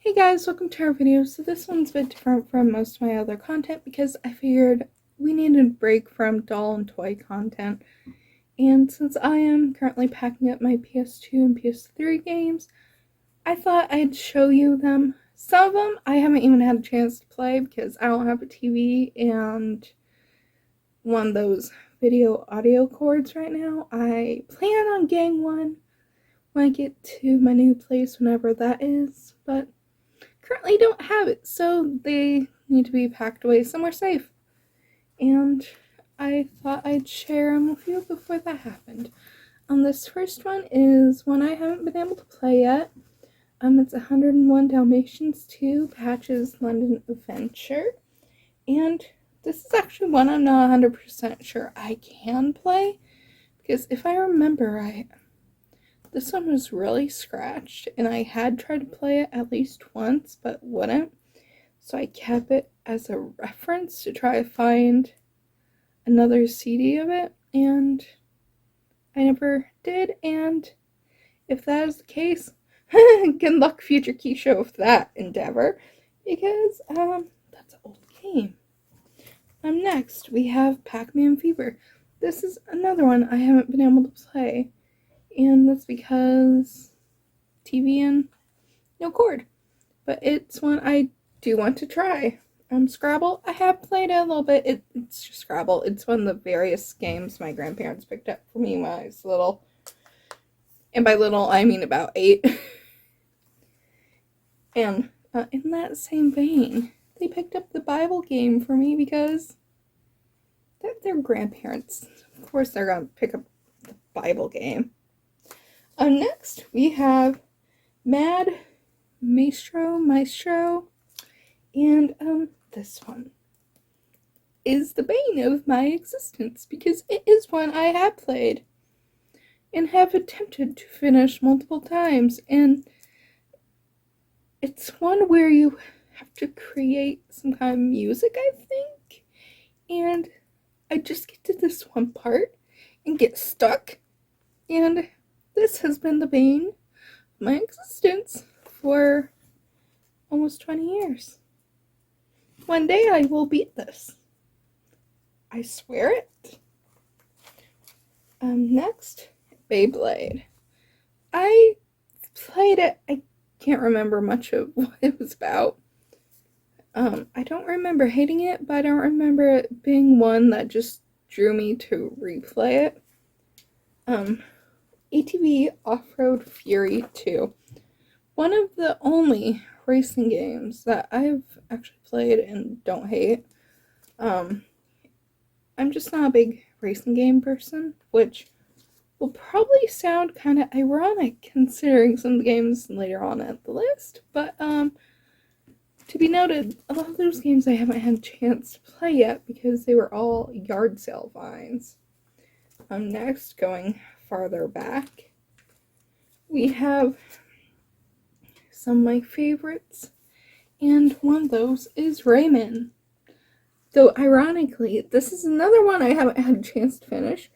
Hey guys, welcome to our video. So this one's a bit different from most of my other content because I figured we needed a break from doll and toy content. And since I am currently packing up my PS2 and PS3 games, I thought I'd show you them. Some of them I haven't even had a chance to play because I don't have a TV and one of those video audio cords right now. I plan on getting one when I get to my new place, whenever that is, but currently don't have it, so they need to be packed away somewhere safe. And I thought I'd share them with you before that happened. This first one is one I haven't been able to play yet. It's 101 Dalmatians 2 Patch's London Adventure. And this is actually one I'm not 100% sure I can play, because if I remember right, this one was really scratched, and I had tried to play it at least once, but wouldn't. So I kept it as a reference to try to find another CD of it, and I never did. And if that is the case, good luck, future Kesha, with that endeavor, because that's an old game. Next, we have Pac-Man Fever. This is another one I haven't been able to play. And that's because TV and no cord. But it's one I do want to try. Scrabble, I have played it a little bit. It's just Scrabble. It's one of the various games my grandparents picked up for me when I was little. And by little, I mean about 8. And in that same vein, they picked up the Bible game for me because they're grandparents. Of course, they're going to pick up the Bible game. Next, we have Mad Maestro, and this one is the bane of my existence because it is one I have played and have attempted to finish multiple times, and it's one where you have to create some kind of music, I think, and I just get to this one part and get stuck, and this has been the bane of my existence for almost 20 years. One day I will beat this. I swear it. Next, Beyblade. I played it. I can't remember much of what it was about. I don't remember hating it, but I don't remember it being one that just drew me to replay it. ATV Off-Road Fury 2. One of the only racing games that I've actually played and don't hate. I'm just not a big racing game person, which will probably sound kind of ironic considering some of the games later on at the list, but to be noted, a lot of those games I haven't had a chance to play yet because they were all yard sale finds. Next, going farther back, we have some of my favorites, and one of those is Rayman. Though ironically, this is another one I haven't had a chance to finish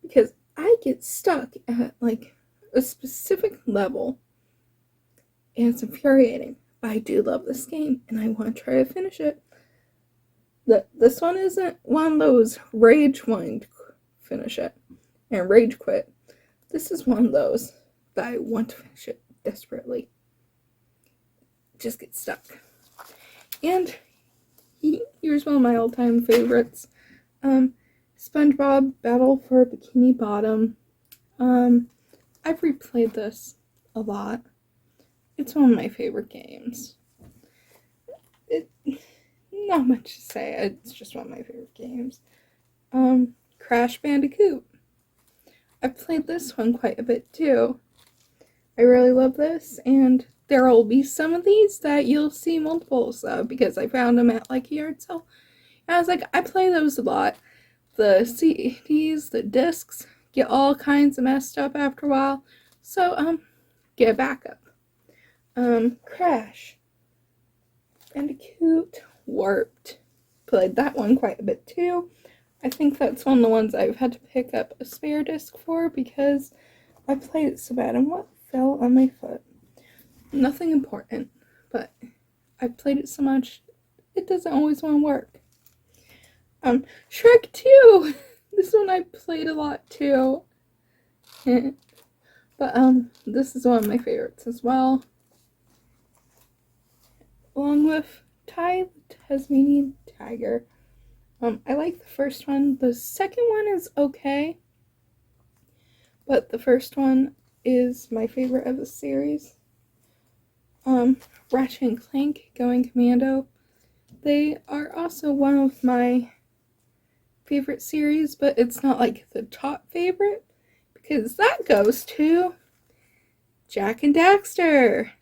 because I get stuck at like a specific level and it's infuriating. But I do love this game and I want to try to finish it. This one isn't one of those rage wanting to finish it and rage quit. This is one of those that I want to finish it desperately. Just get stuck. And here's one of my all-time favorites. SpongeBob Battle for Bikini Bottom. I've replayed this a lot. It's one of my favorite games. Not much to say. It's just one of my favorite games. Crash Bandicoot. I've played this one quite a bit too. I really love this, and there will be some of these that you'll see multiples of because I found them at like a yard sale. And I was like, I play those a lot. The CDs, the discs get all kinds of messed up after a while. So, get a backup. Crash Bandicoot Warped. Played that one quite a bit too. I think that's one of the ones I've had to pick up a spare disc for because I played it so bad. And what fell on my foot? Nothing important. but I've played it so much, it doesn't always want to work. Shrek 2! This one I played a lot too. But this is one of my favorites as well. Along with Ty the Tasmanian Tiger. I like the first one. The second one is okay, but the first one is my favorite of the series. Ratchet and Clank Going Commando. They are also one of my favorite series, but it's not like the top favorite, because that goes to Jak and Daxter,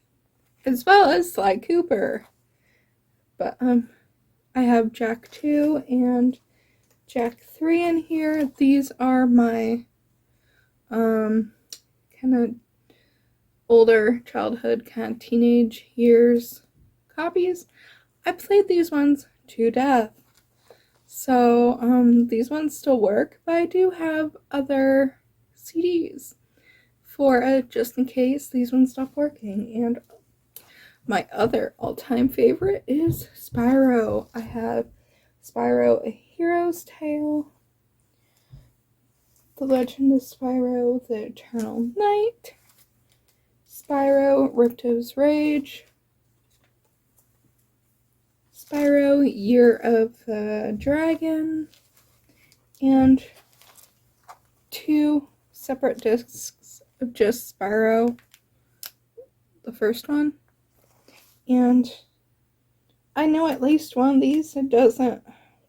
as well as Sly Cooper. But I have Jak 2 and Jak 3 in here. These are my kind of older childhood, kind of teenage years copies. I played these ones to death. So these ones still work, but I do have other CDs for just in case these ones stop working. And my other all-time favorite is Spyro. I have Spyro: A Hero's Tale, The Legend of Spyro: The Eternal Night, Spyro: Ripto's Rage, Spyro: Year of the Dragon, and 2 separate discs of just Spyro, the first one. And I know at least one of these, it doesn't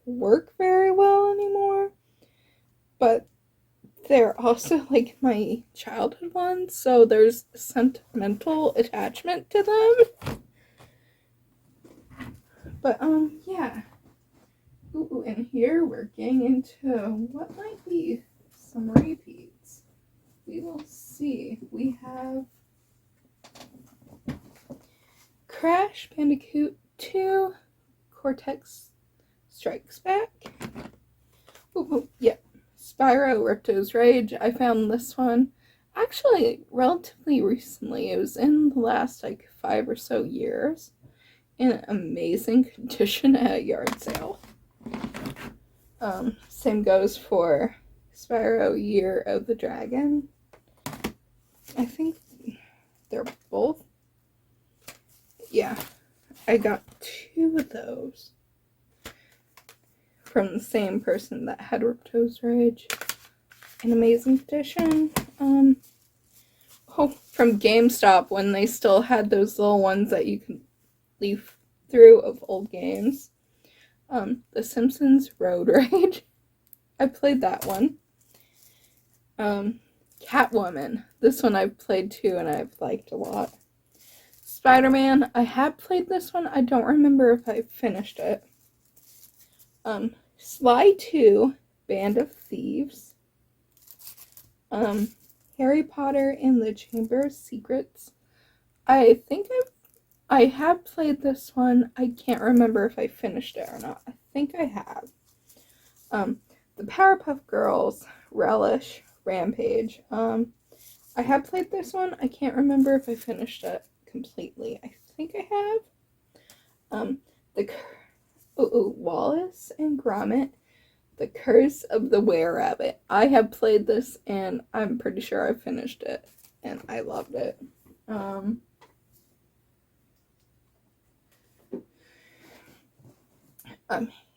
work very well anymore, but they're also like my childhood ones, so there's sentimental attachment to them. But yeah. Ooh, and here we're getting into what might be some repeats. We will see. We have Crash Bandicoot 2, Cortex Strikes Back. Ooh, yep. Spyro: Ripto's Rage. I found this one actually relatively recently. It was in the last like 5 or so years in amazing condition at a yard sale. Same goes for Spyro: Year of the Dragon. I think they're both. Yeah, I got 2 of those from the same person that had Ripto's Rage in amazing condition. From GameStop, when they still had those little ones that you can leaf through of old games. The Simpsons Road Rage. I played that one. Catwoman. This one I've played too and I've liked a lot. Spider-Man. I have played this one. I don't remember if I finished it. Sly 2, Band of Thieves. Harry Potter and the Chamber of Secrets. I think I have played this one. I can't remember if I finished it or not. I think I have. The Powerpuff Girls, Relish, Rampage. I have played this one. I can't remember if I finished it completely. I think I have. Wallace and Gromit, The Curse of the Were-Rabbit. I have played this and I'm pretty sure I finished it and I loved it.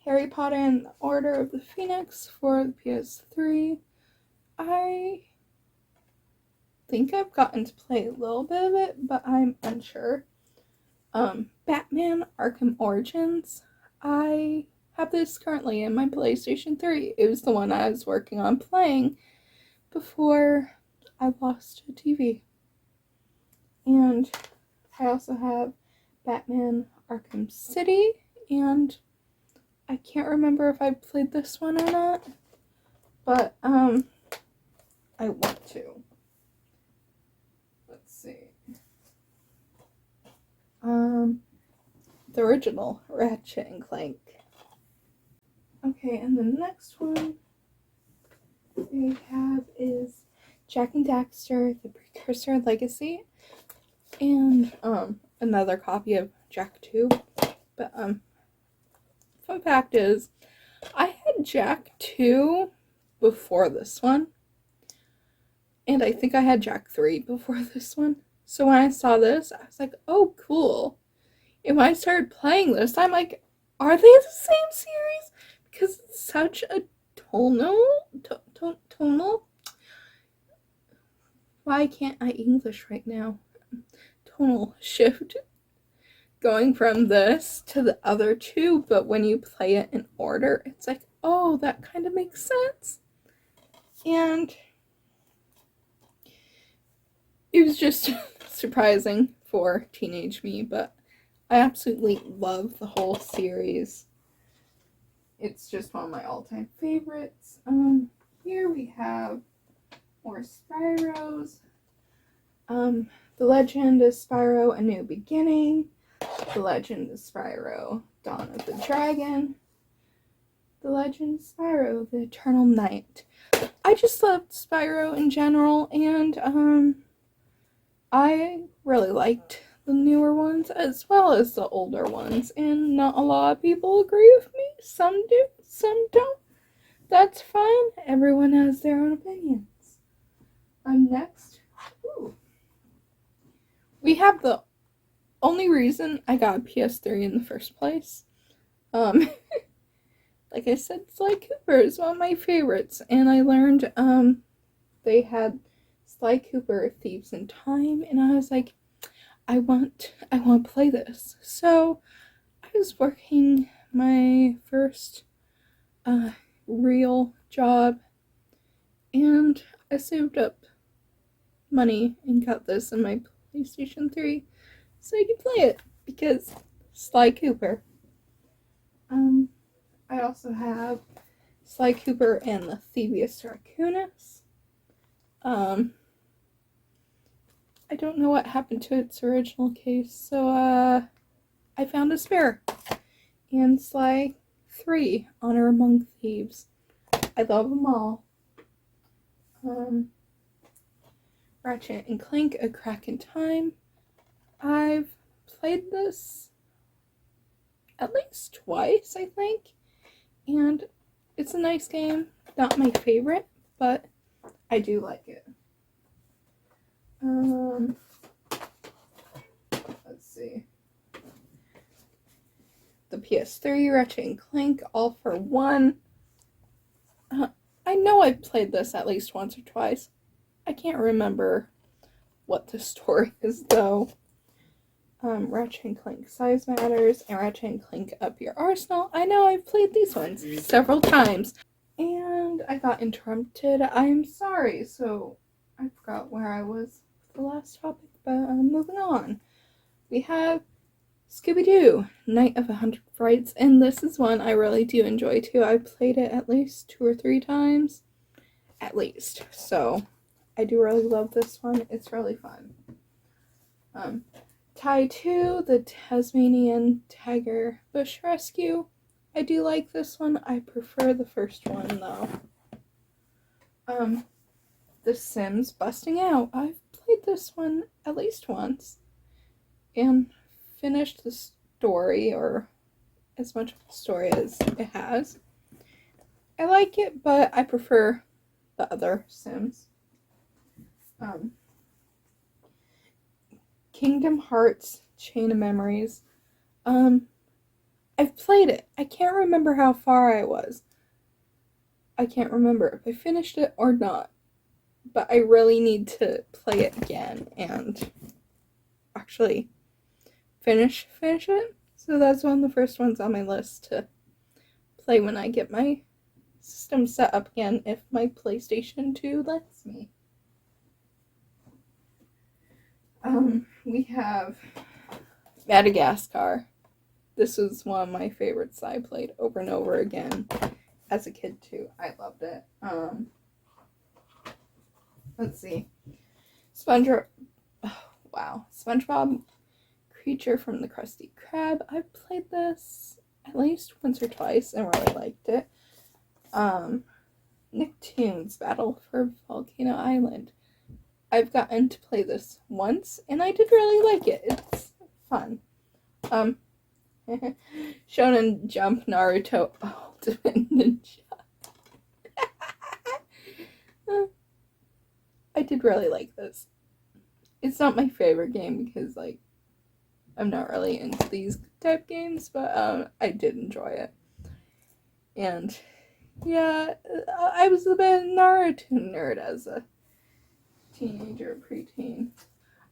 Harry Potter and the Order of the Phoenix for the PS3. I think I've gotten to play a little bit of it, but I'm unsure. Batman Arkham Origins. I have this currently in my PlayStation 3. It was the one I was working on playing before I lost a TV. And I also have Batman Arkham City, and I can't remember if I played this one or not, but I want to. Let's see. The original Ratchet and Clank. Okay, and the next one we have is Jak and Daxter: The Precursor Legacy. And another copy of Jak 2. But fun fact is, I had Jak 2 before this one. And I think I had Jak 3 before this one. So when I saw this, I was like, oh, cool. And when I started playing this, I'm like, are they the same series? Because it's such a tonal. Why can't I English right now? Tonal shift going from this to the other two, but when you play it in order, it's like, oh, that kind of makes sense. And it was just surprising for teenage me, but I absolutely love the whole series. It's just one of my all-time favorites. Here we have more Spyros. The Legend of Spyro: A New Beginning. The Legend of Spyro: Dawn of the Dragon. The Legend of Spyro: The Eternal Night. I just loved Spyro in general, and I really liked the newer ones as well as the older ones, and not a lot of people agree with me. Some do, some don't. That's fine. Everyone has their own opinions. Next, we have the only reason I got a PS3 in the first place. Like I said, Sly Cooper is one of my favorites, and I learned they had Sly Cooper Thieves in Time, and I was like, I want to play this. So I was working my first real job, and I saved up money and got this in my PlayStation 3 so I could play it because Sly Cooper. I also have Sly Cooper and the Thievius Raccoonus. I don't know what happened to its original case, so I found a spare. And Sly 3, Honor Among Thieves. I love them all. Ratchet and Clank, A Crack in Time. I've played this at least twice, I think. And it's a nice game. Not my favorite, but I do like it. Let's see. The PS3, Ratchet and Clank, All for One. I know I've played this at least once or twice. I can't remember what the story is, though. Ratchet and Clank Size Matters and Ratchet and Clank Up Your Arsenal. I know I've played these ones several times. And I got interrupted. I'm sorry. So I forgot where I was with the last topic, but moving on. We have Scooby-Doo, Night of 100 Frights, and this is one I really do enjoy too. I played it at least 2 or 3 times. At least. So I do really love this one. It's really fun. Tie 2, the Tasmanian Tiger Bush Rescue. I do like this one. I prefer the first one though. The Sims Busting Out. I've played this one at least once and finished the story, or as much of the story as it has. I like it, but I prefer the other Sims. Kingdom Hearts Chain of Memories. I've played it. I can't remember how far I was. I can't remember if I finished it or not. But I really need to play it again and actually finish it. So that's one of the first ones on my list to play when I get my system set up again, if my PlayStation 2 lets me. We have Madagascar. This was one of my favorites I played over and over again as a kid too. I loved it. Let's see. SpongeBob, Creature from the Krusty Krab. I've played this at least once or twice and really liked it. Nicktoons, Battle for Volcano Island. I've gotten to play this once and I did really like it. It's fun. Shonen Jump Naruto Ultimate Ninja. I did really like this. It's not my favorite game because, like, I'm not really into these type games, but I did enjoy it. And yeah, I was a bit Naruto nerd as a teenager, preteen.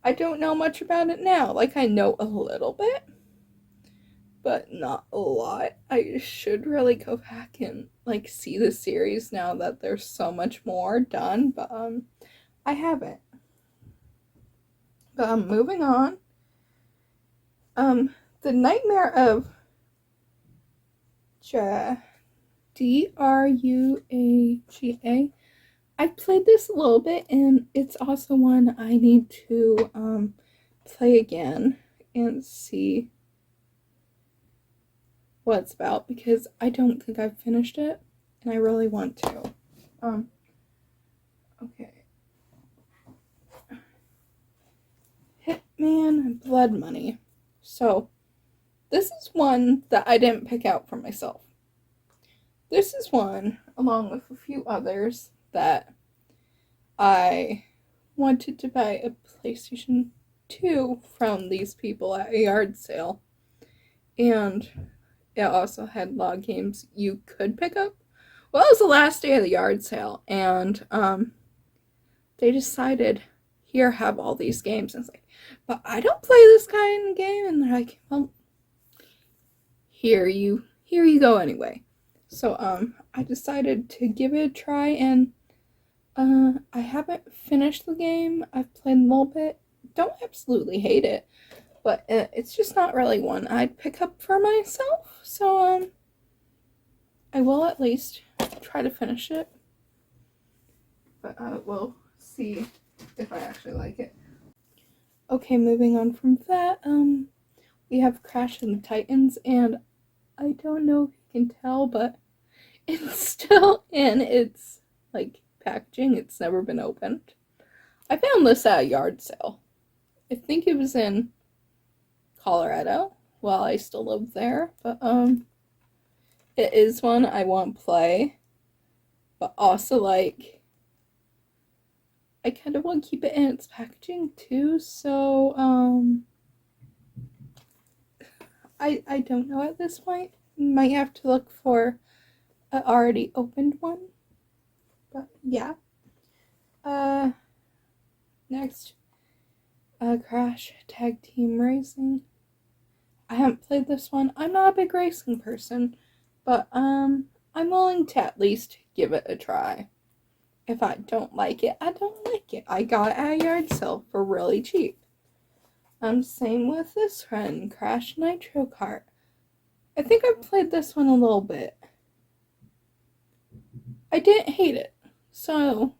I don't know much about it now. Like, I know a little bit, but not a lot. I should really go back and, like, see the series now that there's so much more done, but I haven't. But moving on. The Nightmare of Druaga. I've played this a little bit, and it's also one I need to play again and see what it's about, because I don't think I've finished it, and I really want to. Okay. Hitman Blood Money. So, this is one that I didn't pick out for myself. This is one, along with a few others, that I wanted to buy a PlayStation 2 from these people at a yard sale. And it also had a lot of games you could pick up. Well, it was the last day of the yard sale, and they decided, here, have all these games. And it's like, but I don't play this kind of game. And they're like, well, here you go anyway. So I decided to give it a try, and I haven't finished the game. I've played a little bit. Don't absolutely hate it, but it's just not really one I'd pick up for myself. So I will at least try to finish it, but we'll see if I actually like it. Okay, moving on from that, we have Crash and the Titans, and I don't know if you can tell, but it's still in its, like, packaging. It's never been opened. I found this at a yard sale. I think it was in Colorado while I still lived there, but it is one I want to play, but also, like, I kind of want to keep it in its packaging too, so I don't know at this point. Might have to look for an already opened one, but yeah. Next, Crash Tag Team Racing. I haven't played this one. I'm not a big racing person, but I'm willing to at least give it a try. If I don't like it, I don't like it. I got it at a yard sale for really cheap. Same with this one, Crash Nitro Kart. I think I've played this one a little bit. I didn't hate it, so,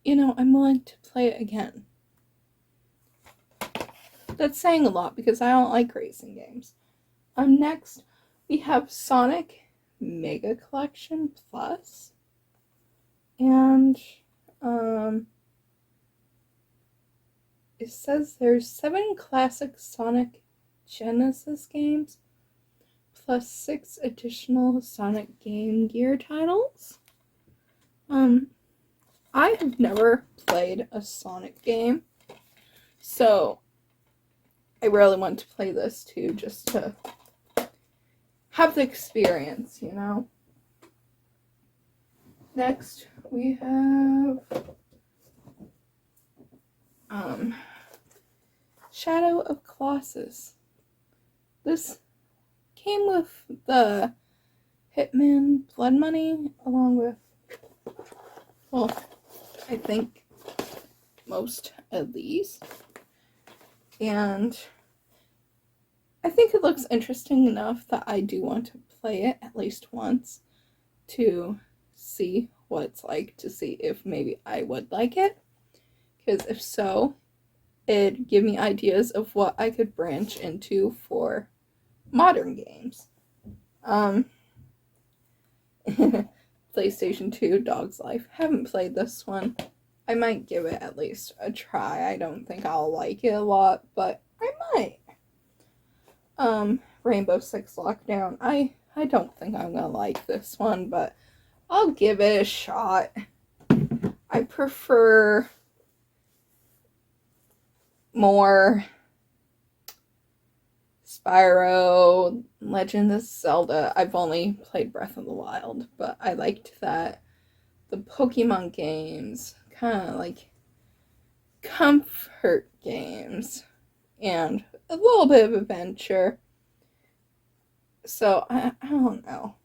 I'm willing to play it again. That's saying a lot because I don't like racing games. Next, we have Sonic Mega Collection Plus. And, it says there's 7 classic Sonic Genesis games, plus 6 additional Sonic Game Gear titles. I have never played a Sonic game, so I really want to play this too, just to have the experience, Next, we have Shadow of Colossus. This came with the Hitman Blood Money, along with, well, I think most of these. And I think it looks interesting enough that I do want to play it at least once to see what it's like, to see if maybe I would like it. Because if so, it'd give me ideas of what I could branch into for modern games. PlayStation 2 Dog's Life. Haven't played this one. I might give it at least a try. I don't think I'll like it a lot, but I might. Rainbow Six Lockdown. I don't think I'm gonna like this one, but I'll give it a shot. I prefer more Spyro, Legend of Zelda. I've only played Breath of the Wild, but I liked that. The Pokemon games, kind of like comfort games, and a little bit of adventure. So I don't know.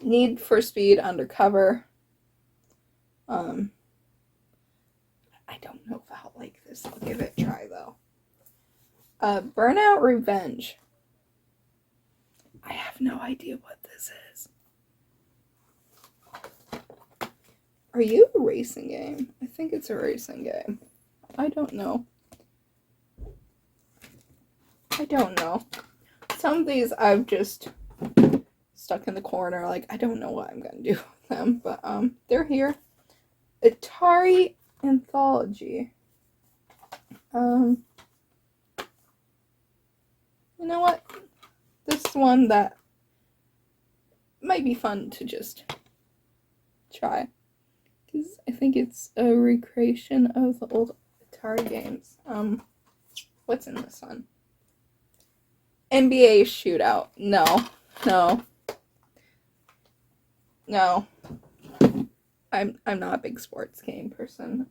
Need for Speed Undercover. I don't know if I'll like this. I'll give it a try though. Burnout Revenge. I have no idea what this is. Are you a racing game? I think it's a racing game. I don't know. Some of these I've just stuck in the corner, like I don't know what I'm gonna do with them, but they're here. Atari Anthology. You know what? This one that might be fun to just try, because I think it's a recreation of the old Atari games. What's in this one? NBA Shootout. No. I'm not a big sports game person.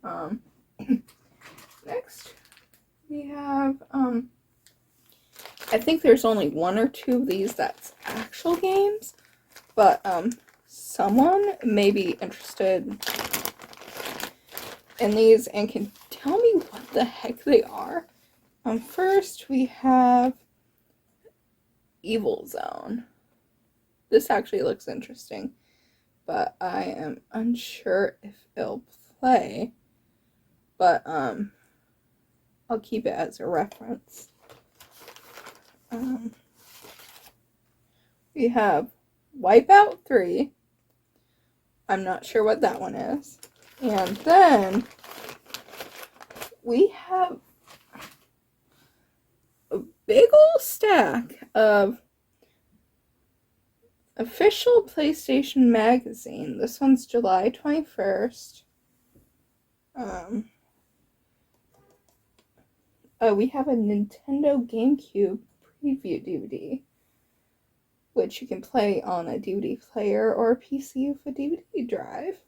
Next we have I think there's only one or two of these that's actual games, but someone may be interested in these and can tell me what the heck they are. First we have Evil Zone. This actually looks interesting, but I am unsure if it'll play, but I'll keep it as a reference. We have Wipeout 3. I'm not sure what that one is. And then we have a big old stack of official PlayStation magazine. This one's July 21st. We have a Nintendo GameCube preview DVD, which you can play on a DVD player or a PC with a DVD drive.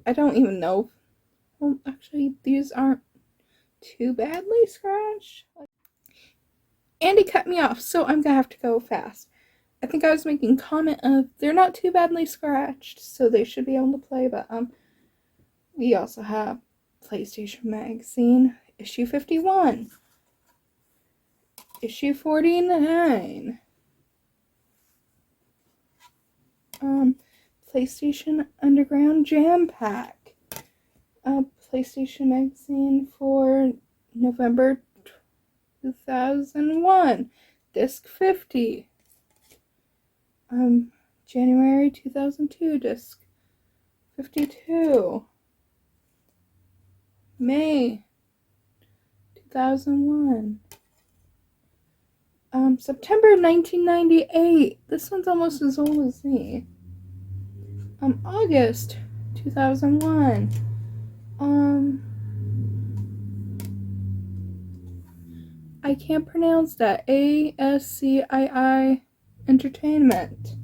I don't even know. Well, actually, these aren't too badly scratched. Andy cut me off, so I'm gonna have to go fast. I think I was making comment of they're not too badly scratched, so they should be able to play, but we also have PlayStation Magazine, issue 51, issue 49, PlayStation Underground Jam Pack, PlayStation Magazine for November 2001, disc 50, January 2002, disc 52, May 2001, September 1998. This one's almost as old as me. August 2001. I can't pronounce that. ASCII Entertainment.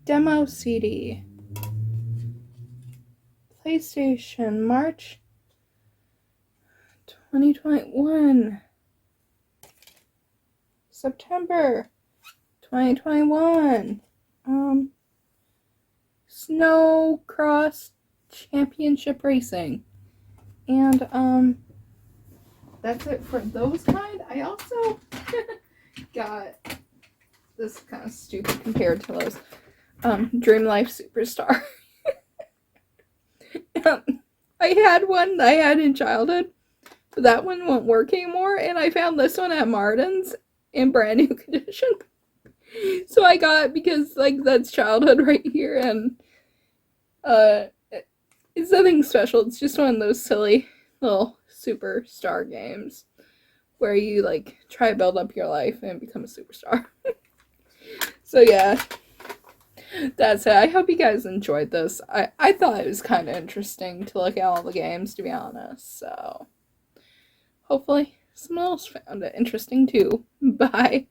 Demo CD. PlayStation, March 2021. September 2021. Snow Cross Championship Racing. And that's it for those kind. I also got this kind of stupid compared to those. Dream Life Superstar. I had one that I had in childhood, but that one won't work anymore, and I found this one at Martin's in brand new condition. So I got it because, like, that's childhood right here, and it's nothing special. It's just one of those silly, little superstar games where you like try to build up your life and become a superstar. So yeah, that's it. I hope you guys enjoyed this. I thought it was kind of interesting to look at all the games, to be honest. So hopefully someone else found it interesting too. Bye.